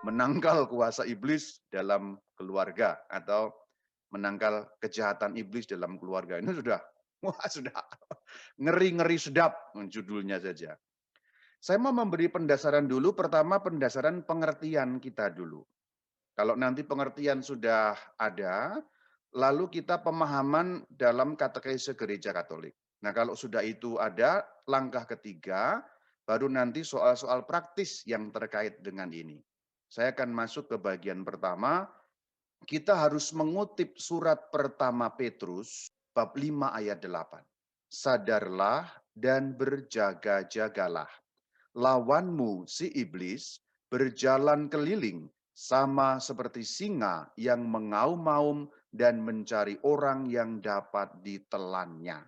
menangkal kuasa iblis dalam keluarga atau menangkal kejahatan iblis dalam keluarga. Ini sudah, wah sudah ngeri-ngeri sedap judulnya saja. Saya mau memberi pendasaran dulu, pertama pendasaran pengertian kita dulu. Kalau nanti pengertian sudah ada, lalu kita pemahaman dalam katekese Gereja Katolik. Nah, kalau sudah itu ada, langkah ketiga, baru nanti soal-soal praktis yang terkait dengan ini. Saya akan masuk ke bagian pertama, kita harus mengutip surat pertama Petrus, bab 5 ayat 8. Sadarlah dan berjaga-jagalah. Lawanmu si iblis berjalan keliling sama seperti singa yang mengaum-ngaum dan mencari orang yang dapat ditelannya.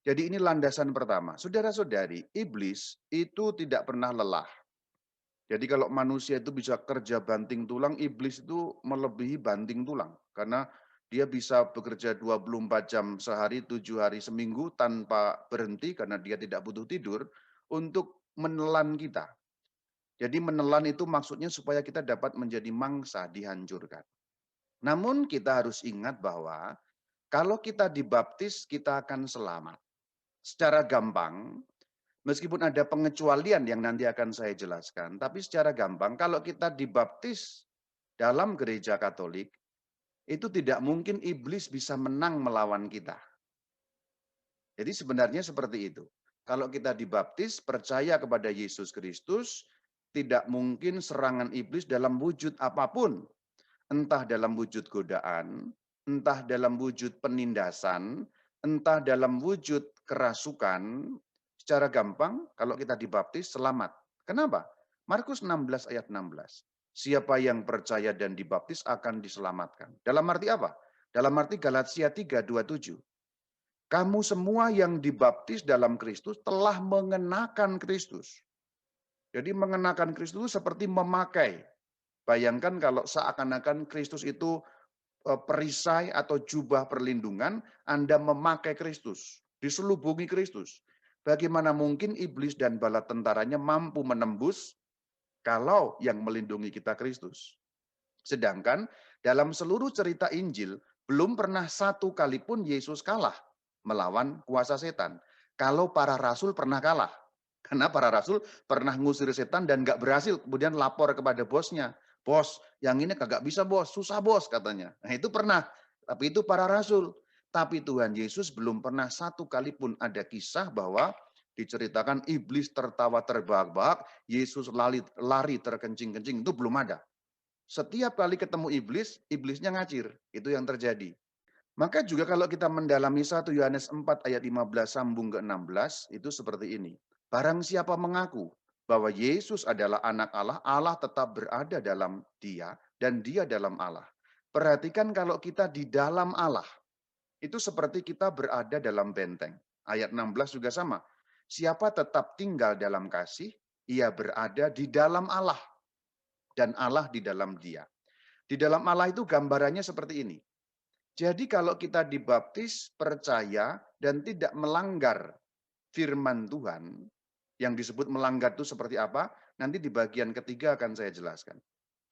Jadi ini landasan pertama. Saudara-saudari, iblis itu tidak pernah lelah. Jadi kalau manusia itu bisa kerja banting tulang, iblis itu melebihi banting tulang. Karena dia bisa bekerja 24 jam sehari, 7 hari seminggu tanpa berhenti karena dia tidak butuh tidur untuk menelan kita. Jadi menelan itu maksudnya supaya kita dapat menjadi mangsa dihancurkan. Namun kita harus ingat bahwa kalau kita dibaptis kita akan selamat. Secara gampang, meskipun ada pengecualian yang nanti akan saya jelaskan, tapi secara gampang kalau kita dibaptis dalam gereja Katolik, itu tidak mungkin iblis bisa menang melawan kita. Jadi sebenarnya seperti itu. Kalau kita dibaptis, percaya kepada Yesus Kristus, tidak mungkin serangan iblis dalam wujud apapun. Entah dalam wujud godaan, entah dalam wujud penindasan, entah dalam wujud kerasukan. Secara gampang, kalau kita dibaptis, selamat. Kenapa? Markus 16 ayat 16. Siapa yang percaya dan dibaptis akan diselamatkan. Dalam arti apa? Dalam arti Galatia 3:27. Kamu semua yang dibaptis dalam Kristus telah mengenakan Kristus. Jadi mengenakan Kristus itu seperti memakai. Bayangkan kalau seakan-akan Kristus itu perisai atau jubah perlindungan, Anda memakai Kristus, diselubungi Kristus. Bagaimana mungkin iblis dan bala tentaranya mampu menembus kalau yang melindungi kita Kristus? Sedangkan dalam seluruh cerita Injil, belum pernah satu kali pun Yesus kalah melawan kuasa setan. Kalau para rasul pernah kalah. Karena para rasul pernah ngusir setan dan nggak berhasil. Kemudian lapor kepada bosnya. Bos, yang ini kagak bisa bos, susah bos katanya. Nah itu pernah. Tapi itu para rasul. Tapi Tuhan Yesus belum pernah satu kali pun ada kisah bahwa diceritakan iblis tertawa terbahak-bahak, Yesus lari terkencing-kencing. Itu belum ada. Setiap kali ketemu iblis, iblisnya ngacir. Itu yang terjadi. Maka juga kalau kita mendalami 1 Yohanes 4 ayat 15 sambung ke 16, itu seperti ini. Barang siapa mengaku bahwa Yesus adalah anak Allah, Allah tetap berada dalam dia dan dia dalam Allah. Perhatikan kalau kita di dalam Allah, itu seperti kita berada dalam benteng. Ayat 16 juga sama. Siapa tetap tinggal dalam kasih, ia berada di dalam Allah dan Allah di dalam dia. Di dalam Allah itu gambarannya seperti ini. Jadi kalau kita dibaptis, percaya, dan tidak melanggar firman Tuhan, yang disebut melanggar itu seperti apa, nanti di bagian ketiga akan saya jelaskan.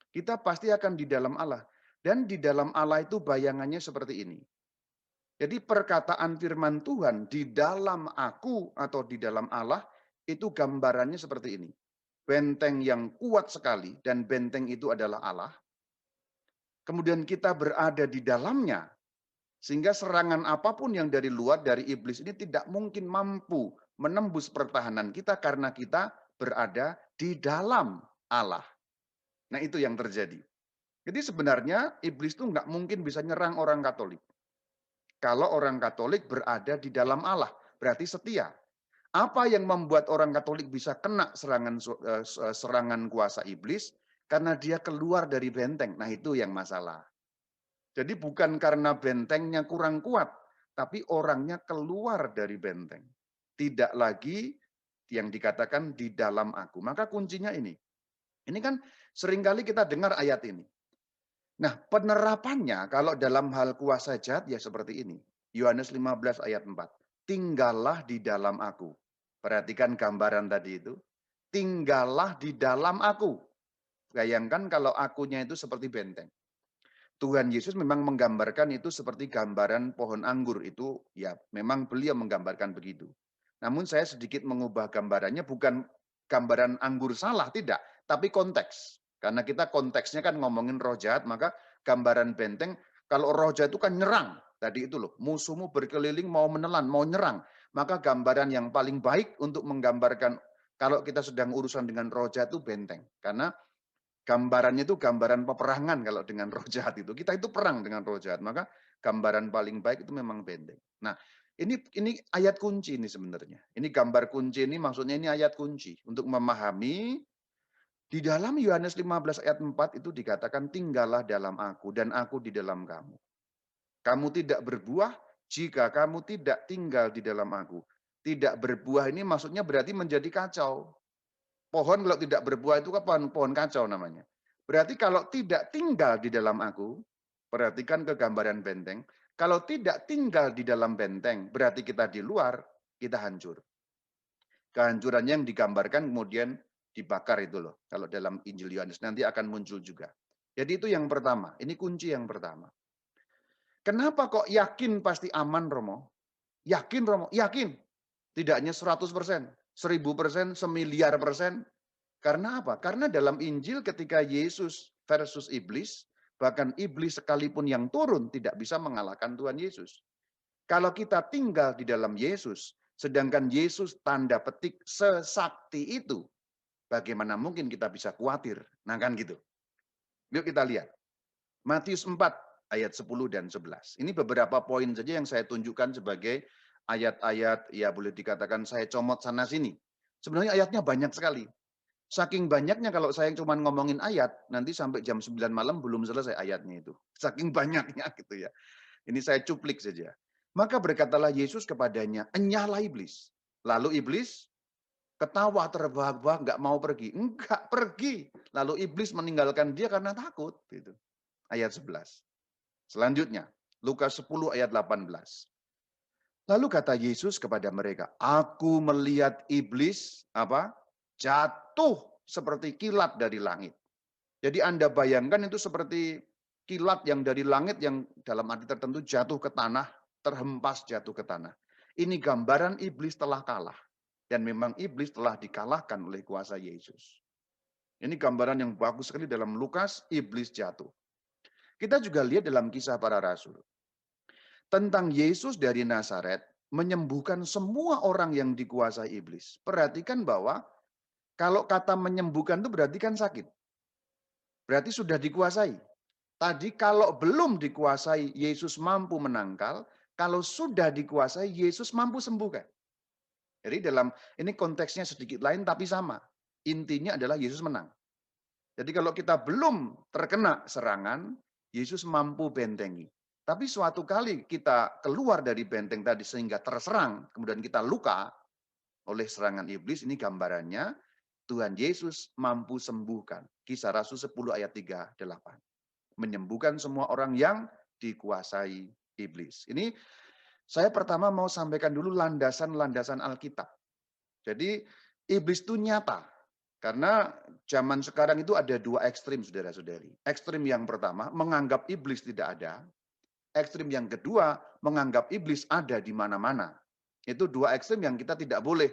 Kita pasti akan di dalam Allah. Dan di dalam Allah itu bayangannya seperti ini. Jadi perkataan firman Tuhan di dalam aku atau di dalam Allah, itu gambarannya seperti ini. Benteng yang kuat sekali, dan benteng itu adalah Allah. Kemudian kita berada di dalamnya, sehingga serangan apapun yang dari luar, dari iblis ini tidak mungkin mampu menembus pertahanan kita karena kita berada di dalam Allah. Nah itu yang terjadi. Jadi sebenarnya iblis itu nggak mungkin bisa nyerang orang Katolik. Kalau orang Katolik berada di dalam Allah, berarti setia. Apa yang membuat orang Katolik bisa kena serangan kuasa iblis? Karena dia keluar dari benteng. Nah itu yang masalah. Jadi bukan karena bentengnya kurang kuat, tapi orangnya keluar dari benteng. Tidak lagi yang dikatakan di dalam aku. Maka kuncinya ini. Ini kan seringkali kita dengar ayat ini. Nah, penerapannya kalau dalam hal kuasa jahat ya seperti ini. Yohanes 15 ayat 4. Tinggallah di dalam aku. Perhatikan gambaran tadi itu. Tinggallah di dalam aku. Bayangkan kalau akunya itu seperti benteng. Tuhan Yesus memang menggambarkan itu seperti gambaran pohon anggur itu, ya memang beliau menggambarkan begitu. Namun saya sedikit mengubah gambarannya, bukan gambaran anggur salah, tidak, tapi konteks. Karena kita konteksnya kan ngomongin roh jahat, maka gambaran benteng, kalau roh jahat itu kan nyerang. Tadi itu loh, musuhmu berkeliling mau menelan, mau nyerang. Maka gambaran yang paling baik untuk menggambarkan kalau kita sedang urusan dengan roh jahat itu benteng. Karena gambarannya itu gambaran peperangan kalau dengan roh jahat itu. Kita itu perang dengan roh jahat, maka gambaran paling baik itu memang benteng. Nah, ini ayat kunci ini sebenarnya. Ini gambar kunci ini, maksudnya ini ayat kunci untuk memahami di dalam Yohanes 15 ayat 4 itu dikatakan tinggallah dalam aku dan aku di dalam kamu. Kamu tidak berbuah jika kamu tidak tinggal di dalam aku. Tidak berbuah ini maksudnya berarti menjadi kacau. Pohon kalau tidak berbuah itu kan pohon kacau namanya. Berarti kalau tidak tinggal di dalam aku, perhatikan kegambaran benteng, kalau tidak tinggal di dalam benteng, berarti kita di luar, kita hancur. Kehancuran yang digambarkan kemudian dibakar itu loh. Kalau dalam Injil Yohanes nanti akan muncul juga. Jadi itu yang pertama, ini kunci yang pertama. Kenapa kok yakin pasti aman, Romo? Yakin, Romo? Yakin. Tidak hanya 100%, 1000%, semiliar persen. Karena apa? Karena dalam Injil ketika Yesus versus iblis, bahkan iblis sekalipun yang turun tidak bisa mengalahkan Tuhan Yesus. Kalau kita tinggal di dalam Yesus, sedangkan Yesus tanda petik sesakti itu, bagaimana mungkin kita bisa khawatir? Nah kan gitu. Yuk kita lihat. Matius 4 ayat 10 dan 11. Ini beberapa poin saja yang saya tunjukkan sebagai ayat-ayat, ya boleh dikatakan saya comot sana sini. Sebenarnya ayatnya banyak sekali. Saking banyaknya kalau saya cuma ngomongin ayat, nanti sampai jam 9 malam belum selesai ayatnya itu. Saking banyaknya gitu ya. Ini saya cuplik saja. Maka berkatalah Yesus kepadanya, enyahlah iblis. Lalu iblis ketawa terbahak-bahak, nggak mau pergi. Enggak pergi. Lalu iblis meninggalkan dia karena takut. Gitu. Ayat 11. Selanjutnya, Lukas 10 ayat 18. Lalu kata Yesus kepada mereka, aku melihat iblis apa? Jatuh seperti kilat dari langit. Jadi Anda bayangkan itu seperti kilat yang dari langit yang dalam arti tertentu jatuh ke tanah, terhempas jatuh ke tanah. Ini gambaran iblis telah kalah. Dan memang iblis telah dikalahkan oleh kuasa Yesus. Ini gambaran yang bagus sekali dalam Lukas, iblis jatuh. Kita juga lihat dalam Kisah Para Rasul. Tentang Yesus dari Nazaret menyembuhkan semua orang yang dikuasai iblis. Perhatikan bahwa kalau kata menyembuhkan itu berarti kan sakit. Berarti sudah dikuasai. Tadi kalau belum dikuasai, Yesus mampu menangkal. Kalau sudah dikuasai, Yesus mampu sembuhkan. Jadi dalam ini konteksnya sedikit lain tapi sama. Intinya adalah Yesus menang. Jadi kalau kita belum terkena serangan, Yesus mampu bentengi. Tapi suatu kali kita keluar dari benteng tadi sehingga terserang, kemudian kita luka oleh serangan iblis, ini gambarannya Tuhan Yesus mampu sembuhkan. Kisah Rasul 10 ayat 38. Menyembuhkan semua orang yang dikuasai iblis. Ini saya pertama mau sampaikan dulu landasan-landasan Alkitab. Jadi iblis itu nyata. Karena zaman sekarang itu ada dua ekstrim, saudara-saudari. Ekstrim yang pertama, menganggap iblis tidak ada. Ekstrim yang kedua, menganggap iblis ada di mana-mana. Itu dua ekstrim yang kita tidak boleh.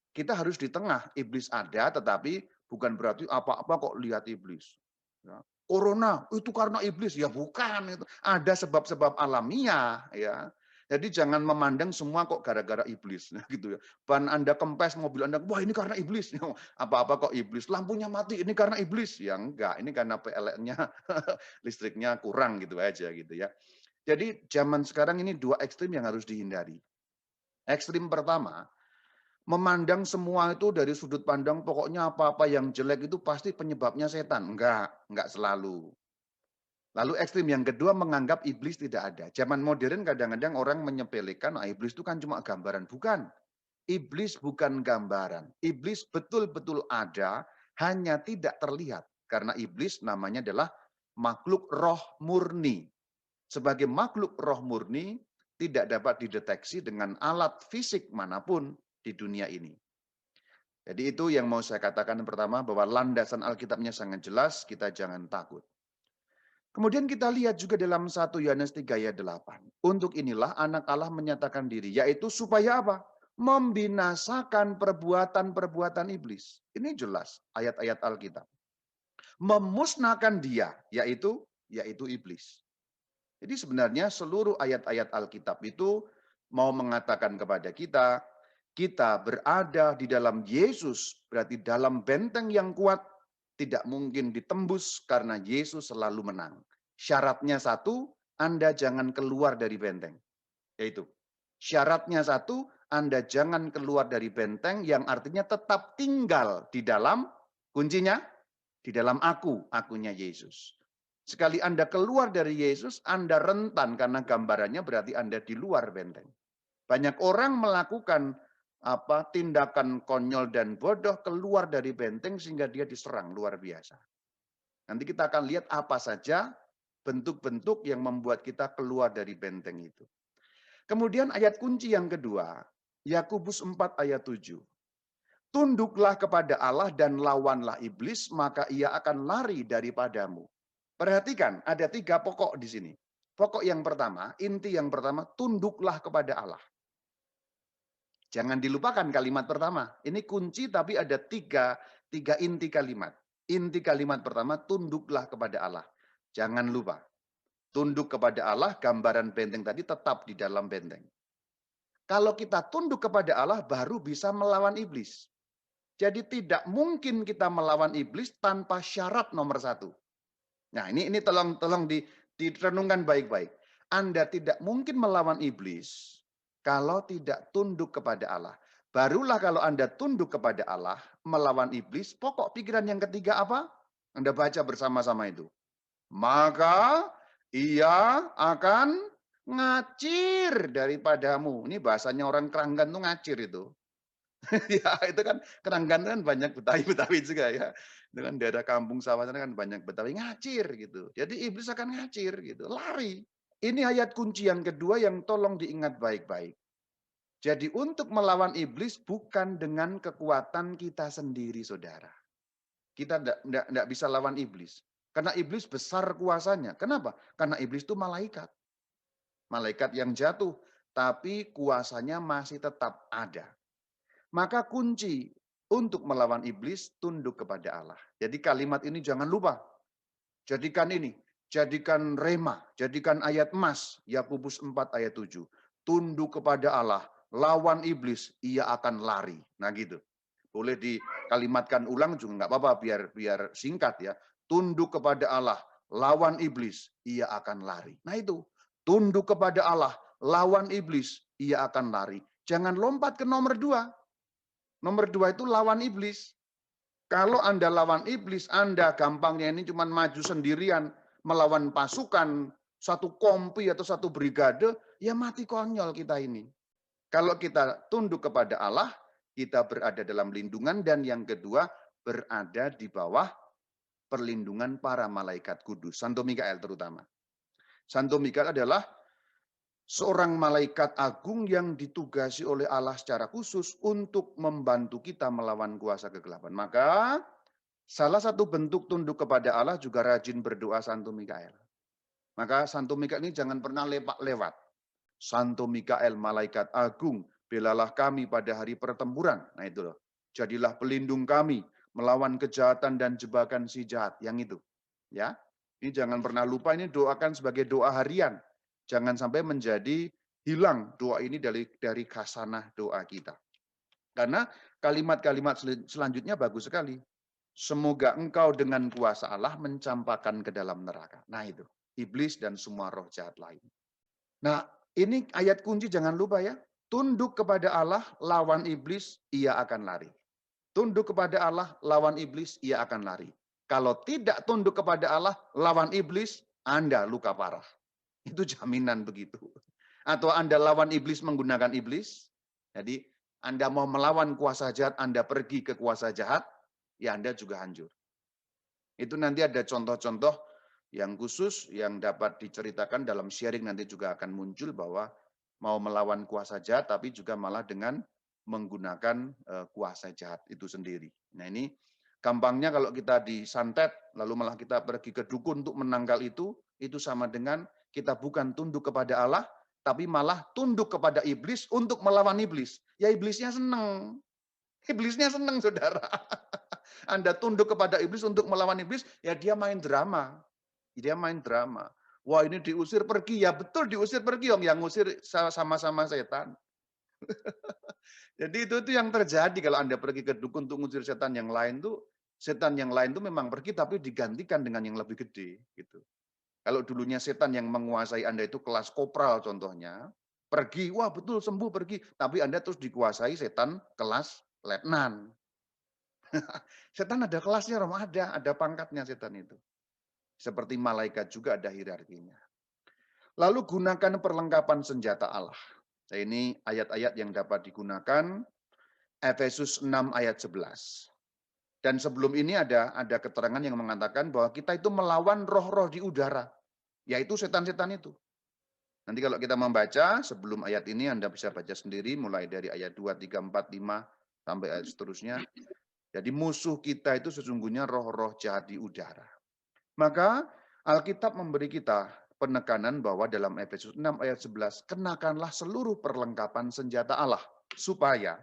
Kita harus di tengah. Iblis ada, tetapi bukan berarti apa-apa kok lihat iblis. Ya. Corona itu karena iblis, ya bukan. Itu ada sebab-sebab alamiah, ya. Jadi jangan memandang semua kok gara-gara iblis, nah, gitu ya. Ban Anda kempes, mobil Anda, wah ini karena iblis. Apa-apa kok iblis. Lampunya mati, ini karena iblis. Ya enggak, ini karena PLN-nya listriknya kurang gitu aja gitu ya. Jadi zaman sekarang ini dua ekstrim yang harus dihindari. Ekstrim pertama, memandang semua itu dari sudut pandang pokoknya apa-apa yang jelek itu pasti penyebabnya setan. Enggak selalu. Lalu ekstrim yang kedua menganggap iblis tidak ada. Zaman modern kadang-kadang orang menyepelekan, iblis itu kan cuma gambaran. Bukan. Iblis bukan gambaran. Iblis betul-betul ada, hanya tidak terlihat. Karena iblis namanya adalah makhluk roh murni. Sebagai makhluk roh murni, tidak dapat dideteksi dengan alat fisik manapun di dunia ini. Jadi itu yang mau saya katakan yang pertama, bahwa landasan Alkitabnya sangat jelas, kita jangan takut. Kemudian kita lihat juga dalam 1 Yohanes 3 ayat 8. Untuk inilah anak Allah menyatakan diri, yaitu supaya apa? Membinasakan perbuatan-perbuatan iblis. Ini jelas ayat-ayat Alkitab. Memusnahkan dia, yaitu iblis. Jadi sebenarnya seluruh ayat-ayat Alkitab itu mau mengatakan kepada kita, kita berada di dalam Yesus, berarti dalam benteng yang kuat, tidak mungkin ditembus karena Yesus selalu menang. Syaratnya satu, Anda jangan keluar dari benteng. Yaitu, syaratnya satu, Anda jangan keluar dari benteng yang artinya tetap tinggal di dalam, kuncinya, di dalam akunya Yesus. Sekali Anda keluar dari Yesus, Anda rentan karena gambarannya berarti Anda di luar benteng. Banyak orang melakukan tindakan konyol dan bodoh keluar dari benteng sehingga dia diserang luar biasa. Nanti kita akan lihat apa saja bentuk-bentuk yang membuat kita keluar dari benteng itu. Kemudian ayat kunci yang kedua, Yakobus 4 ayat 7. Tunduklah kepada Allah dan lawanlah iblis, maka ia akan lari daripadamu. Perhatikan, ada 3 pokok di sini. Pokok yang pertama, inti yang pertama, tunduklah kepada Allah. Jangan dilupakan kalimat pertama. Ini kunci tapi ada tiga inti kalimat. Inti kalimat pertama, tunduklah kepada Allah. Jangan lupa. Tunduk kepada Allah, gambaran benteng tadi tetap di dalam benteng. Kalau kita tunduk kepada Allah, baru bisa melawan iblis. Jadi tidak mungkin kita melawan iblis tanpa syarat nomor 1. Nah, ini tolong direnungkan baik-baik. Anda tidak mungkin melawan iblis kalau tidak tunduk kepada Allah. Barulah kalau Anda tunduk kepada Allah, melawan iblis, pokok pikiran yang ketiga apa? Anda baca bersama-sama itu. Maka ia akan ngacir daripadamu. Ini bahasanya orang Keranggan tuh ngacir itu. Ya, itu kan Keranggan kan banyak Betawi-Betawi juga ya. Dengan daerah kampung sawah sana kan banyak Betawi ngacir gitu. Jadi iblis akan ngacir gitu, lari. Ini ayat kunci yang kedua yang tolong diingat baik-baik. Jadi untuk melawan iblis bukan dengan kekuatan kita sendiri, saudara. Kita enggak bisa lawan iblis. Karena iblis besar kuasanya. Kenapa? Karena iblis itu malaikat. Malaikat yang jatuh, tapi kuasanya masih tetap ada. Maka kunci untuk melawan iblis, tunduk kepada Allah. Jadi kalimat ini jangan lupa. Jadikan ini, jadikan rema, jadikan ayat emas, Yakobus 4 ayat 7. Tunduk kepada Allah, lawan iblis, ia akan lari. Nah gitu. Boleh dikalimatkan ulang juga nggak apa-apa, biar singkat ya. Tunduk kepada Allah, lawan iblis, ia akan lari. Nah itu, tunduk kepada Allah, lawan iblis, ia akan lari. Jangan lompat ke nomor 2. Nomor 2 itu lawan iblis. Kalau Anda lawan iblis, Anda gampangnya ini cuma maju sendirian, melawan pasukan, satu kompi atau satu brigade, ya mati konyol kita ini. Kalau kita tunduk kepada Allah, kita berada dalam lindungan, dan yang kedua, berada di bawah perlindungan para malaikat kudus. Santo Mikael terutama. Santo Mikael adalah seorang malaikat agung yang ditugasi oleh Allah secara khusus untuk membantu kita melawan kuasa kegelapan. Maka salah satu bentuk tunduk kepada Allah juga rajin berdoa Santo Mikael. Maka Santo Mikael ini jangan pernah lewat. Santo Mikael, malaikat agung, belalah kami pada hari pertempuran. Nah itu loh. Jadilah pelindung kami melawan kejahatan dan jebakan si jahat. Yang itu. Ya. Ini jangan pernah lupa, ini doakan sebagai doa harian. Jangan sampai menjadi hilang doa ini dari khasanah doa kita. Karena kalimat-kalimat selanjutnya bagus sekali. Semoga engkau dengan kuasa Allah mencampakkan ke dalam neraka. Nah itu, iblis dan semua roh jahat lain. Nah, ini ayat kunci jangan lupa ya. Tunduk kepada Allah, lawan iblis, ia akan lari. Tunduk kepada Allah, lawan iblis, ia akan lari. Kalau tidak tunduk kepada Allah, lawan iblis, Anda luka parah. Itu jaminan begitu. Atau Anda lawan iblis menggunakan iblis. Jadi Anda mau melawan kuasa jahat, Anda pergi ke kuasa jahat, ya Anda juga hancur. Itu nanti ada contoh-contoh yang khusus yang dapat diceritakan dalam sharing, nanti juga akan muncul bahwa mau melawan kuasa jahat, tapi juga malah dengan menggunakan kuasa jahat itu sendiri. Nah ini gampangnya kalau kita disantet, lalu malah kita pergi ke dukun untuk menangkal itu sama dengan kita bukan tunduk kepada Allah, tapi malah tunduk kepada iblis untuk melawan iblis. Ya iblisnya senang. Iblisnya senang, saudara. Anda tunduk kepada iblis untuk melawan iblis, ya dia main drama. Dia main drama. Wah ini diusir pergi, ya betul diusir pergi, yang ngusir sama-sama setan. Jadi itu yang terjadi kalau Anda pergi ke dukun untuk ngusir setan yang lain tuh, setan yang lain tuh memang pergi tapi digantikan dengan yang lebih gede gitu. Kalau dulunya setan yang menguasai Anda itu kelas kopral contohnya, pergi, wah betul sembuh pergi, tapi Anda terus dikuasai setan kelas letnan. Setan ada kelasnya, Romo, ada pangkatnya setan itu. Seperti malaikat juga ada hierarkinya. Lalu gunakan perlengkapan senjata Allah. Nah, ini ayat-ayat yang dapat digunakan, Efesus 6 ayat 11. Dan sebelum ini ada keterangan yang mengatakan bahwa kita itu melawan roh-roh di udara, yaitu setan-setan itu. Nanti kalau kita membaca sebelum ayat ini Anda bisa baca sendiri mulai dari ayat 2, 3, 4, 5 sampai ayat seterusnya. Jadi musuh kita itu sesungguhnya roh-roh jahat di udara. Maka Alkitab memberi kita penekanan bahwa dalam Efesus 6 ayat 11, kenakanlah seluruh perlengkapan senjata Allah supaya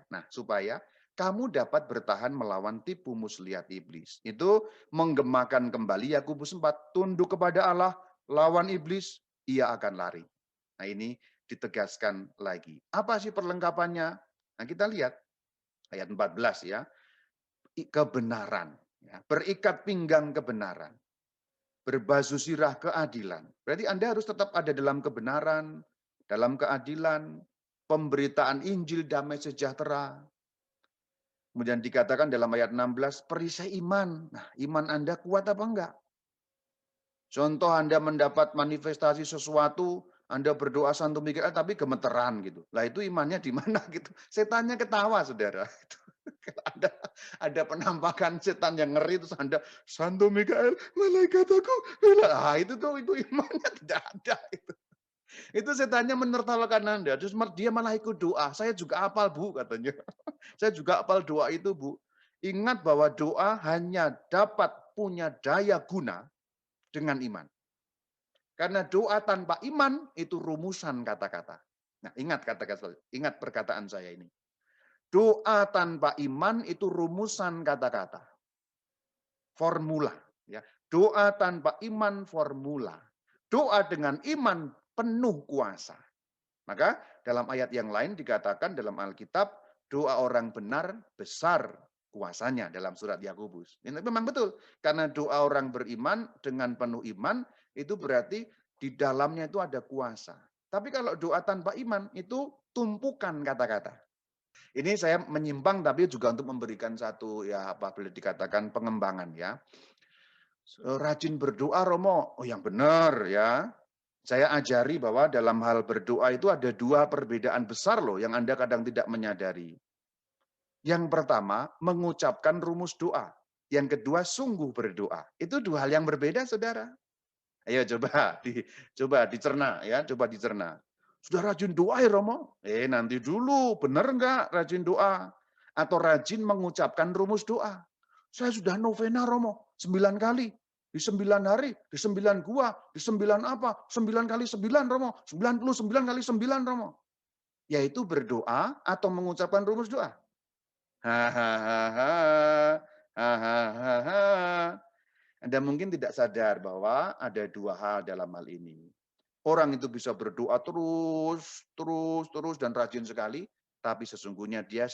kamu dapat bertahan melawan tipu muslihat iblis. Itu menggemakan kembali Yakobus 4, tunduk kepada Allah, lawan iblis, ia akan lari. Nah ini ditegaskan lagi. Apa sih perlengkapannya? Nah kita lihat ayat 14 ya. Kebenaran, ya, berikat pinggang kebenaran, berbaju sirah keadilan. Berarti Anda harus tetap ada dalam kebenaran, dalam keadilan, pemberitaan Injil damai sejahtera. Kemudian dikatakan dalam ayat 16, perisai iman. Nah, iman Anda kuat apa enggak? Contoh Anda mendapat manifestasi sesuatu, Anda berdoa Santo Mikael tapi gemeteran gitu. Lah itu imannya di mana gitu? Setannya ketawa, saudara. Ada penampakan setan yang ngeri terus Anda Santo Mikael, malaikat aku. Ah itu imannya tidak ada itu. Itu setannya menertawakan Anda. Terus dia malah ikut doa. Saya juga hafal, Bu, katanya. Saya juga hafal doa itu, Bu. Ingat bahwa doa hanya dapat punya daya guna dengan iman. Karena doa tanpa iman itu rumusan kata-kata. Nah, ingat perkataan saya ini. Doa tanpa iman itu rumusan kata-kata. Formula. Ya. Doa tanpa iman formula. Doa dengan iman penuh kuasa. Maka dalam ayat yang lain dikatakan dalam Alkitab, doa orang benar besar kuasanya dalam surat Yakobus. Ini memang betul. Karena doa orang beriman dengan penuh iman, itu berarti di dalamnya itu ada kuasa. Tapi kalau doa tanpa iman, itu tumpukan kata-kata. Ini saya menyimpang tapi juga untuk memberikan satu ya apa boleh dikatakan pengembangan ya. Rajin berdoa Romo, oh yang benar ya. Saya ajari bahwa dalam hal berdoa itu ada dua perbedaan besar loh yang Anda kadang tidak menyadari. Yang pertama, mengucapkan rumus doa. Yang kedua, sungguh berdoa. Itu dua hal yang berbeda, saudara. Ayo coba dicerna ya, coba dicerna. Sudah rajin doa ya Romo? Nanti dulu, benar enggak rajin doa? Atau rajin mengucapkan rumus doa? Saya sudah novena Romo, 9 kali. Di 9 hari, di 9 gua, di 9 apa? 9 kali 9 Romo, 99 kali 9 Romo. Yaitu berdoa atau mengucapkan rumus doa. Hahaha, hahaha. Anda mungkin tidak sadar bahwa ada dua hal dalam hal ini. Orang itu bisa berdoa terus dan rajin sekali, tapi sesungguhnya dia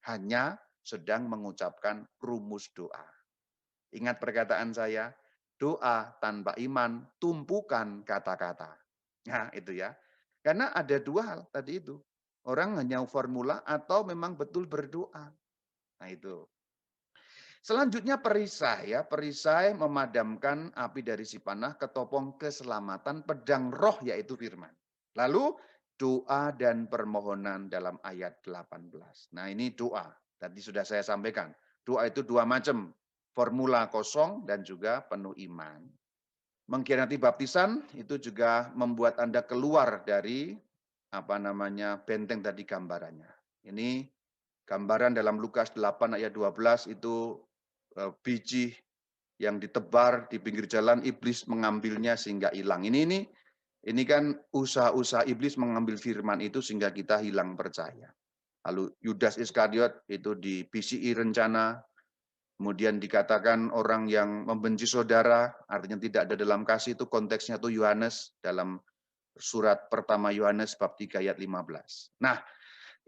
hanya sedang mengucapkan rumus doa. Ingat perkataan saya, doa tanpa iman tumpukan kata-kata. Nah, itu ya. Karena ada dua hal tadi itu. Orang hanya formula atau memang betul berdoa. Nah, itu. Selanjutnya perisai ya, perisai memadamkan api dari si panah, ketopong keselamatan, pedang roh yaitu firman. Lalu doa dan permohonan dalam ayat 18. Nah ini doa, tadi sudah saya sampaikan. Doa itu dua macam, formula kosong dan juga penuh iman. Mengkhianati baptisan itu juga membuat Anda keluar dari benteng tadi gambarannya. Ini Gambaran dalam Lukas 8 ayat 12 itu biji yang ditebar di pinggir jalan, iblis mengambilnya sehingga hilang. Ini kan usaha-usaha iblis mengambil firman itu sehingga kita hilang percaya. Lalu Yudas Iskariot itu di-PCI rencana, kemudian dikatakan orang yang membenci saudara, artinya tidak ada dalam kasih, itu konteksnya itu Yohanes dalam surat pertama Yohanes bab 3 ayat 15. Nah,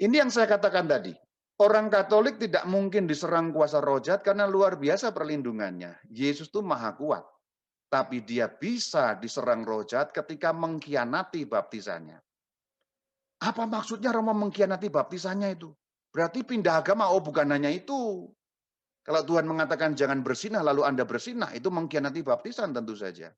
ini yang saya katakan tadi. Orang Katolik tidak mungkin diserang kuasa roh jahat karena luar biasa perlindungannya. Yesus itu maha kuat. Tapi dia bisa diserang roh jahat ketika mengkhianati baptisannya. Apa maksudnya Romo mengkhianati baptisannya itu? Berarti pindah agama. Oh, bukan hanya itu. Kalau Tuhan mengatakan jangan bersinah lalu Anda bersinah, itu mengkhianati baptisan tentu saja.